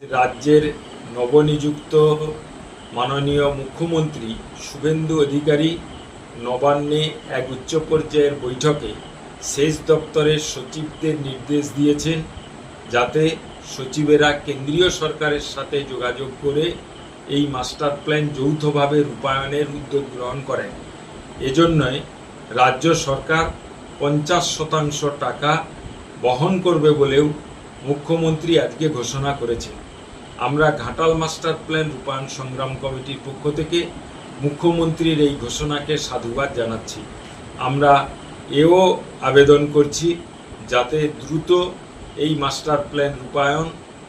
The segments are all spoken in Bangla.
রাজ্যের নবনিযুক্ত মাননীয় মুখ্যমন্ত্রী শুভেন্দু অধিকারী নবান্নে এক উচ্চ পর্যায়ের বৈঠকে সেচ দপ্তরের সচিবদের নির্দেশ দিয়েছেন যাতে সচিবেরা কেন্দ্রীয় সরকারের সাথে যোগাযোগ করে এই মাস্টার প্ল্যান যৌথভাবে রূপায়ণের উদ্যোগ গ্রহণ করেন। এজন্যই রাজ্য সরকার 50% টাকা বহন করবে বলেও মুখ্যমন্ত্রী আজকে ঘোষণা করেছেন। আমরা ঘাটাল মাস্টার প্ল্যান রূপায়ণ সংগ্রাম কমিটির পক্ষ থেকে মুখ্যমন্ত্রীর এই ঘোষণাকে সাধুবাদ জানাচ্ছি। আমরা এও আবেদন করছি যাতে দ্রুত এই মাস্টার প্ল্যান রূপায়ণ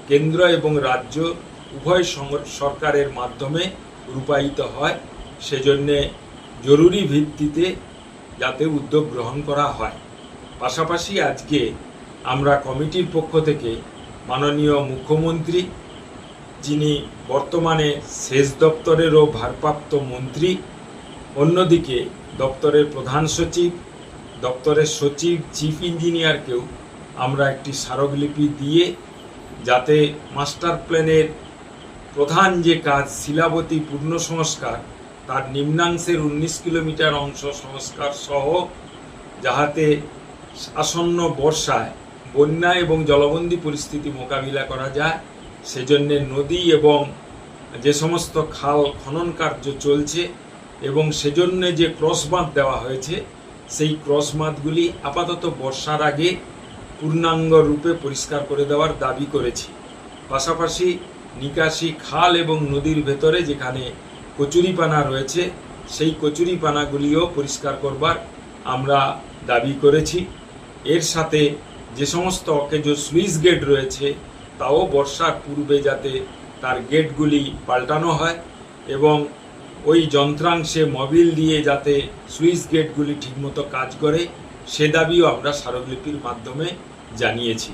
কেন্দ্র এবং রাজ্য উভয় সরকারের মাধ্যমে রূপায়িত হয়, সেজন্যে জরুরি ভিত্তিতে যাতে উদ্যোগ গ্রহণ করা হয়। পাশাপাশি আজকে আমরা কমিটির পক্ষ থেকে মাননীয় মুখ্যমন্ত্রী, যিনি বর্তমানে সেচ দপ্তরেরও ভারপ্রাপ্ত মন্ত্রী, অন্যদিকে দপ্তরের প্রধান সচিব, দপ্তরের সচিব, চিফ ইঞ্জিনিয়ারকেও আমরা একটি স্মারকলিপি দিয়ে যাতে মাস্টার প্ল্যানের প্রধান যে কাজ শিলাবতী পূর্ণ সংস্কার, তার নিম্নাংশের 19 কিলোমিটার অংশ সংস্কার সহ যাহাতে আসন্ন বর্ষায় বন্যা এবং জলবন্দী পরিস্থিতি মোকাবিলা করা যায়, সেজন্য নদী এবং যে সমস্ত খাল খনন কার্য চলছে এবং সেজন্য যে ক্রস বাঁধ দেওয়া হয়েছে, সেই ক্রস বাঁধগুলি আপাতত বর্ষার আগে পূর্ণাঙ্গ রূপে পরিষ্কার করে দেওয়ার দাবি করেছি। পাশাপাশি নিকাশি খাল এবং নদীর ভেতরে যেখানে কচুরিপানা রয়েছে, সেই কচুরিপানাগুলিও পরিষ্কার করবার আমরা দাবি করেছি। এর সাথে যে সমস্ত অকেজ স্লুইস গেট রয়েছে, তাও বর্ষার পূর্বে যাতে তার গেটগুলি পাল্টানো হয় এবং ওই যন্ত্রাংশে মোবিল দিয়ে যাতে স্লুইস গেটগুলি ঠিকমতো কাজ করে, সে দাবিও আমরা স্মারকলিপির মাধ্যমে জানিয়েছি।